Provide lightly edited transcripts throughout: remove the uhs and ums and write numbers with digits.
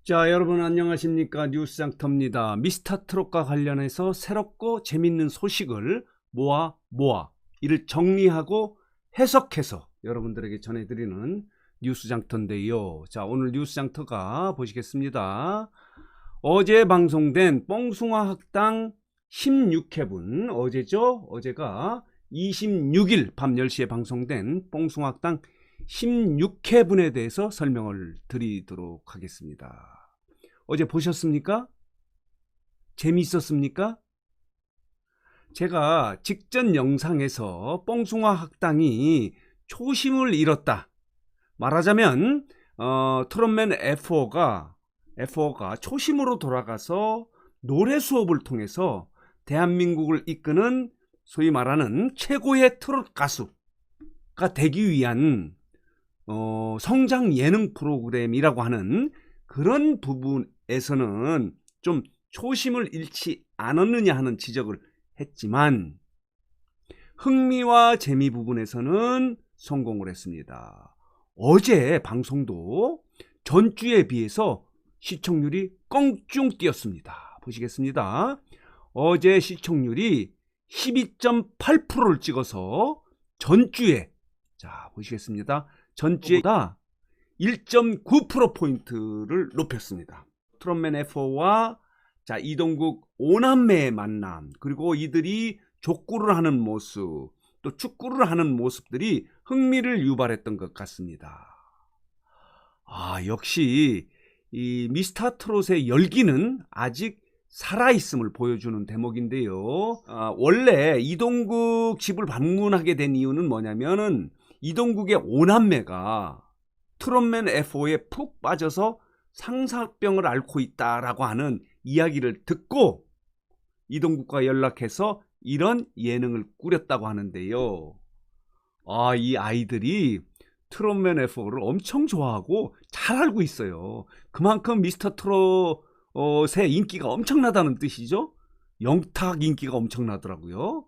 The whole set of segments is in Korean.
자, 여러분 안녕하십니까? 뉴스장터입니다. 미스터트롯과 관련해서 새롭고 재밌는 소식을 모아 이를 정리하고 해석해서 여러분들에게 전해드리는 뉴스장터인데요. 자, 오늘 뉴스장터가 보시겠습니다. 어제 방송된 뽕숭아 학당 16회분, 어제죠? 어제가 26일 밤 10시에 방송된 뽕숭아 학당 16회분에 대해서 설명을 드리도록 하겠습니다. 어제 보셨습니까? 재미있었습니까? 제가 직전 영상에서 뽕숭아 학당이 초심을 잃었다. 말하자면 트롯맨 F4가 초심으로 돌아가서 노래 수업을 통해서 대한민국을 이끄는 소위 말하는 최고의 트롯 가수가 되기 위한 성장 예능 프로그램이라고 하는 그런 부분에서는 좀 초심을 잃지 않았느냐 하는 지적을 했지만 흥미와 재미 부분에서는 성공을 했습니다. 어제 방송도 전주에 비해서 시청률이 껑충 뛰었습니다. 보시겠습니다. 어제 시청률이 12.8%를 찍어서 전주에, 자 보시겠습니다. 전주보다 1.9%포인트를 높였습니다. 트롯맨 F4와 자, 이동국 오남매의 만남, 그리고 이들이 족구를 하는 모습, 또 축구를 하는 모습들이 흥미를 유발했던 것 같습니다. 역시 이 미스터트롯의 열기는 아직 살아있음을 보여주는 대목인데요. 원래 이동국 집을 방문하게 된 이유는 뭐냐면은 이동국의 오남매가 트롯맨 F4에 푹 빠져서 상사병을 앓고 있다라고 하는 이야기를 듣고 이동국과 연락해서 이런 예능을 꾸렸다고 하는데요. 이 아이들이 트롯맨 F4를 엄청 좋아하고 잘 알고 있어요. 그만큼 미스터 트롯의 인기가 엄청나다는 뜻이죠. 영탁 인기가 엄청나더라고요.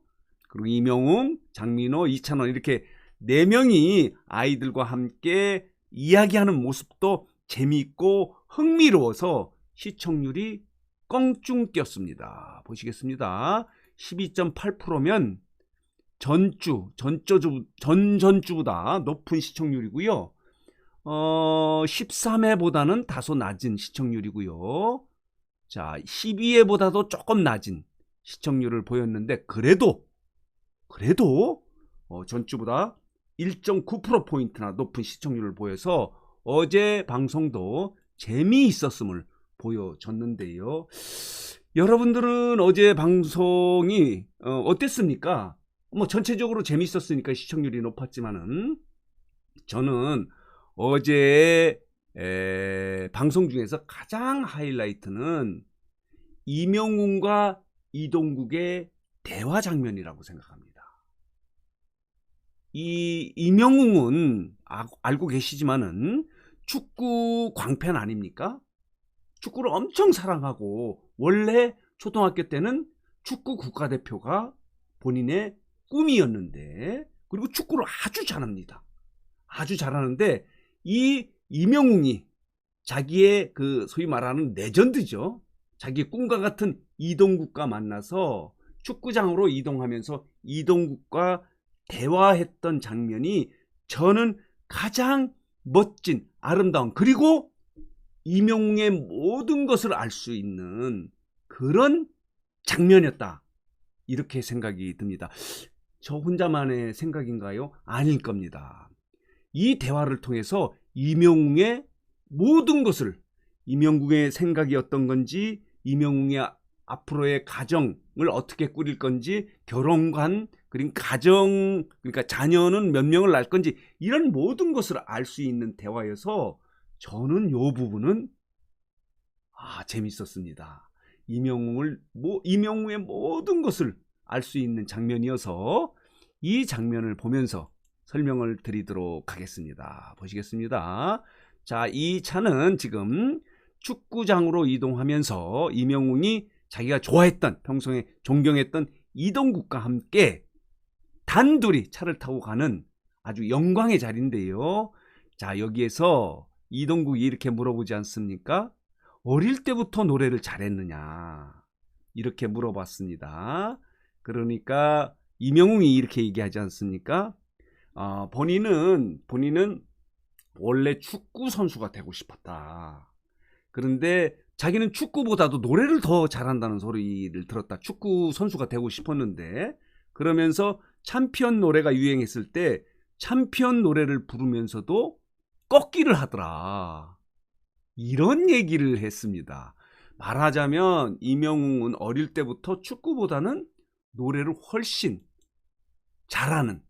그리고 이명웅, 장민호, 이찬원 이렇게 4명이 아이들과 함께 이야기하는 모습도 재미있고 흥미로워서 시청률이 껑충 뛰었습니다. 보시겠습니다. 12.8%면 전전주보다 높은 시청률이고요. 13회보다는 다소 낮은 시청률이고요. 자, 12회보다도 조금 낮은 시청률을 보였는데 그래도 전주보다 1.9%포인트나 높은 시청률을 보여서 어제 방송도 재미있었음을 보여줬는데요. 여러분들은 어제 방송이 어땠습니까? 전체적으로 재미있었으니까 시청률이 높았지만은 저는 어제 방송 중에서 가장 하이라이트는 이명웅과 이동국의 대화 장면이라고 생각합니다. 이 이명웅은 알고 계시지만은 축구 광팬 아닙니까? 축구를 엄청 사랑하고 원래 초등학교 때는 축구 국가대표가 본인의 꿈이었는데, 그리고 축구를 아주 잘합니다. 아주 잘하는데 이 이명웅이 자기의 그 소위 말하는 레전드죠. 자기의 꿈과 같은 이동국과 만나서 축구장으로 이동하면서 이동국과 대화했던 장면이 저는 가장 멋진, 아름다운, 그리고 이명웅의 모든 것을 알 수 있는 그런 장면이었다. 이렇게 생각이 듭니다. 저 혼자만의 생각인가요? 아닐 겁니다. 이 대화를 통해서 이명웅의 모든 것을, 이명웅의 생각이 어떤 건지, 이명웅의 앞으로의 가정을 어떻게 꾸릴 건지, 결혼관, 그리고 가정, 그러니까 자녀는 몇 명을 낳을 건지, 이런 모든 것을 알 수 있는 대화여서 저는 이 부분은 재밌었습니다. 이명웅의 모든 것을 알 수 있는 장면이어서 이 장면을 보면서 설명을 드리도록 하겠습니다. 보시겠습니다. 자, 이 차는 지금 축구장으로 이동하면서 이명웅이 자기가 좋아했던, 평소에 존경했던 이동국과 함께 단둘이 차를 타고 가는 아주 영광의 자리인데요. 자, 여기에서 이동국이 이렇게 물어보지 않습니까? 어릴 때부터 노래를 잘했느냐 이렇게 물어봤습니다. 그러니까 이명웅이 이렇게 얘기하지 않습니까? 본인은 원래 축구 선수가 되고 싶었다. 그런데 자기는 축구보다도 노래를 더 잘한다는 소리를 들었다. 축구 선수가 되고 싶었는데 그러면서 챔피언 노래가 유행했을 때 챔피언 노래를 부르면서도 꺾기를 하더라. 이런 얘기를 했습니다. 말하자면 이명웅은 어릴 때부터 축구보다는 노래를 훨씬 잘하는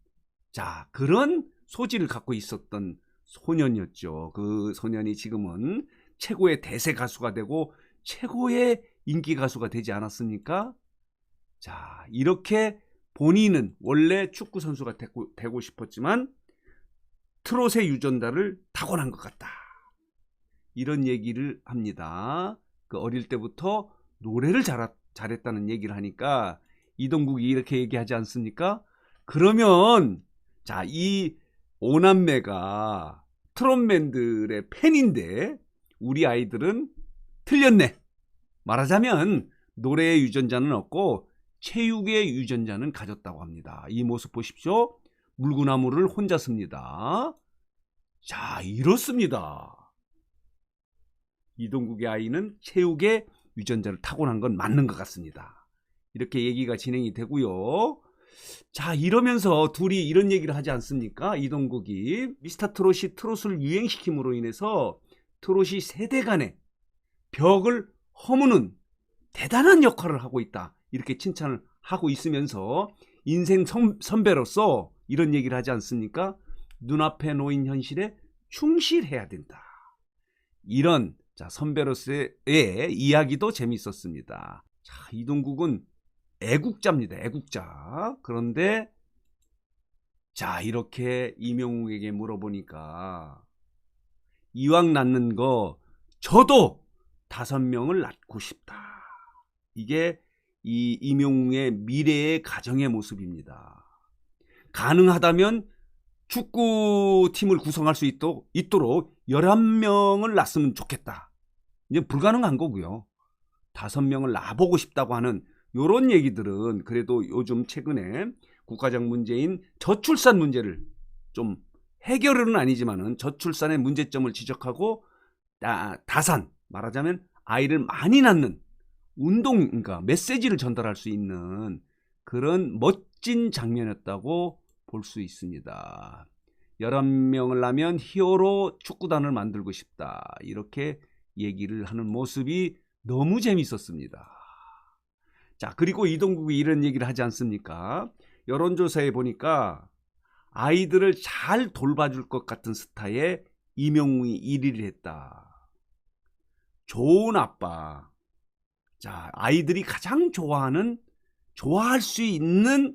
그런 소질을 갖고 있었던 소년이었죠. 그 소년이 지금은 최고의 대세 가수가 되고 최고의 인기 가수가 되지 않았습니까? 자, 이렇게 본인은 원래 축구 선수가 되고 싶었지만 트롯의 유전자를 타고난 것 같다. 이런 얘기를 합니다. 그 어릴 때부터 노래를 잘했다는 얘기를 하니까 이동국이 이렇게 얘기하지 않습니까? 그러면 이 오남매가 트롯맨들의 팬인데 우리 아이들은 틀렸네. 말하자면 노래의 유전자는 없고 체육의 유전자는 가졌다고 합니다. 이 모습 보십시오. 물구나무를 혼자 씁니다. 자, 이렇습니다. 이동국의 아이는 체육의 유전자를 타고난 건 맞는 것 같습니다. 이렇게 얘기가 진행이 되고요. 자, 이러면서 둘이 이런 얘기를 하지 않습니까? 이동국이 미스터 트롯이 트롯을 유행시킴으로 인해서 트롯이 세대 간의 벽을 허무는 대단한 역할을 하고 있다. 이렇게 칭찬을 하고 있으면서 인생 선배로서 이런 얘기를 하지 않습니까? 눈앞에 놓인 현실에 충실해야 된다. 이런 선배로서의 이야기도 재밌었습니다. 자, 이동국은 애국자입니다. 애국자. 그런데 이렇게 이명웅에게 물어보니까 이왕 낳는 거 저도 5명을 낳고 싶다. 이게 이 이명웅의 미래의 가정의 모습입니다. 가능하다면 축구팀을 구성할 수 있도록 11명을 낳았으면 좋겠다. 이제 불가능한 거고요. 5명을 낳아보고 싶다고 하는 이런 얘기들은 그래도 요즘 최근에 국가적 문제인 저출산 문제를 좀 해결은 아니지만은 저출산의 문제점을 지적하고 다산, 말하자면 아이를 많이 낳는 운동인가 메시지를 전달할 수 있는 그런 멋진 장면이었다고 볼 수 있습니다. 11명을 낳으면 히어로 축구단을 만들고 싶다. 이렇게 얘기를 하는 모습이 너무 재밌었습니다. 자, 그리고 이동국이 이런 얘기를 하지 않습니까? 여론조사에 보니까 아이들을 잘 돌봐줄 것 같은 스타에 이명웅이 1위를 했다. 좋은 아빠. 자, 아이들이 가장 좋아할 수 있는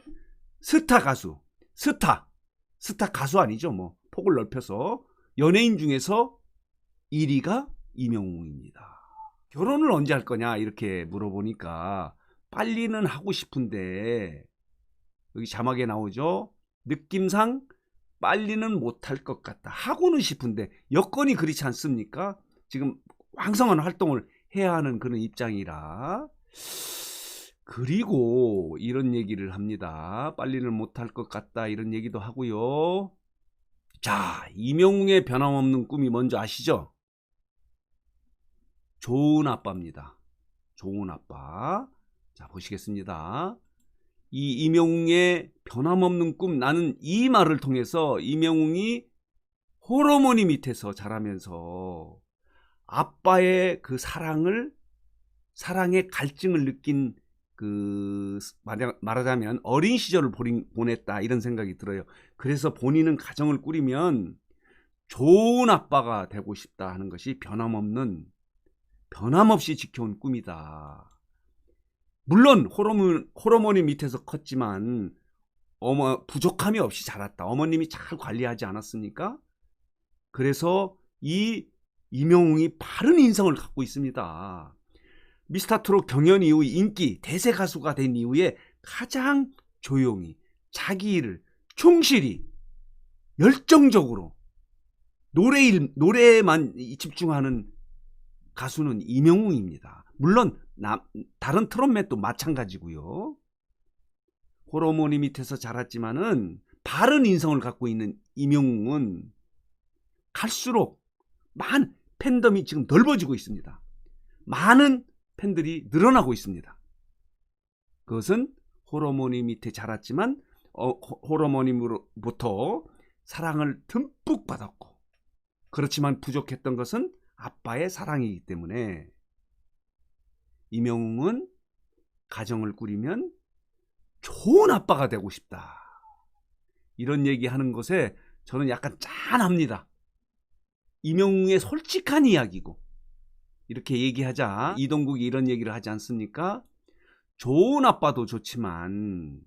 스타 가수. 스타 가수 아니죠. 뭐 폭을 넓혀서 연예인 중에서 1위가 이명웅입니다. 결혼을 언제 할 거냐 이렇게 물어보니까 빨리는 하고 싶은데 여기 자막에 나오죠. 느낌상 빨리는 못할 것 같다. 하고는 싶은데 여건이 그렇지 않습니까? 지금 왕성한 활동을 해야 하는 그런 입장이라. 그리고 이런 얘기를 합니다. 빨리는 못할 것 같다 이런 얘기도 하고요. 자, 이명웅의 변함없는 꿈이 뭔지 아시죠? 좋은 아빠입니다. 좋은 아빠. 자, 보시겠습니다. 이 이명웅의 변함없는 꿈, 나는 이 말을 통해서 이명웅이 홀어머니 밑에서 자라면서 아빠의 그 사랑의 갈증을 느낀 말하자면 어린 시절을 보냈다 이런 생각이 들어요. 그래서 본인은 가정을 꾸리면 좋은 아빠가 되고 싶다 하는 것이 변함없이 지켜온 꿈이다. 물론 홀어머니 밑에서 컸지만 부족함이 없이 자랐다. 어머님이 잘 관리하지 않았습니까? 그래서 이 이명웅이 바른 인성을 갖고 있습니다. 미스터 트롯 경연 이후 인기 대세 가수가 된 이후에 가장 조용히 자기 일을 충실히 열정적으로 노래에만 집중하는 가수는 이명웅입니다. 물론 다른 트롯맨도 마찬가지고요. 호러머니 밑에서 자랐지만은 바른 인성을 갖고 있는 이명웅은 갈수록 많은 팬덤이 지금 넓어지고 있습니다. 많은 팬들이 늘어나고 있습니다. 그것은 호러머니 밑에 자랐지만 호러머니로부터 사랑을 듬뿍 받았고, 그렇지만 부족했던 것은 아빠의 사랑이기 때문에 이명웅은 가정을 꾸리면 좋은 아빠가 되고 싶다. 이런 얘기하는 것에 저는 약간 짠합니다. 이명웅의 솔직한 이야기고, 이렇게 얘기하자 이동국이 이런 얘기를 하지 않습니까? 좋은 아빠도 좋지만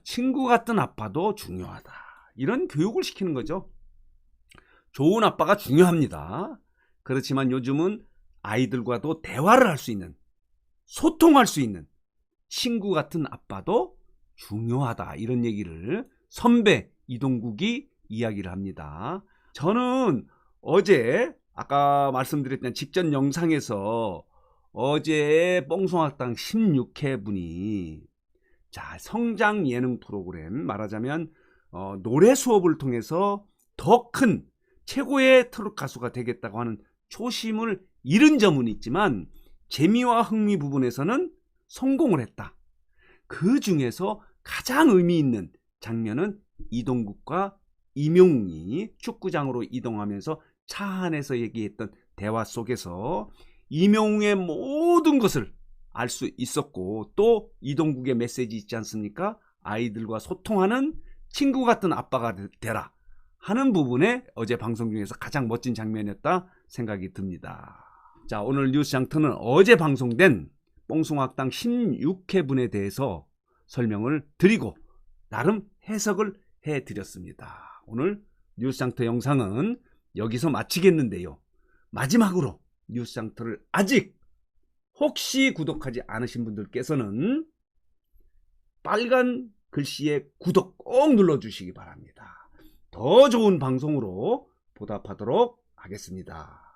친구 같은 아빠도 중요하다. 이런 교육을 시키는 거죠. 좋은 아빠가 중요합니다. 그렇지만 요즘은 아이들과도 대화를 할 수 있는, 소통할 수 있는 친구 같은 아빠도 중요하다. 이런 얘기를 선배 이동국이 이야기를 합니다. 저는 어제 아까 말씀드렸던 직전 영상에서 어제 뽕송학당 16회 분이 성장 예능 프로그램, 말하자면 노래 수업을 통해서 더 큰 최고의 트롯 가수가 되겠다고 하는 초심을 잃은 점은 있지만 재미와 흥미 부분에서는 성공을 했다. 그 중에서 가장 의미 있는 장면은 이동국과 이명웅이 축구장으로 이동하면서 차 안에서 얘기했던 대화 속에서 이명웅의 모든 것을 알 수 있었고, 또 이동국의 메시지 있지 않습니까? 아이들과 소통하는 친구 같은 아빠가 되라 하는 부분에 어제 방송 중에서 가장 멋진 장면이었다 생각이 듭니다. 자, 오늘 뉴스 장터는 어제 방송된 뽕송학당 16회 분에 대해서 설명을 드리고 나름 해석을 해드렸습니다. 오늘 뉴스 장터 영상은 여기서 마치겠는데요. 마지막으로 뉴스 장터를 아직 혹시 구독하지 않으신 분들께서는 빨간 글씨에 구독 꼭 눌러주시기 바랍니다. 더 좋은 방송으로 보답하도록 하겠습니다.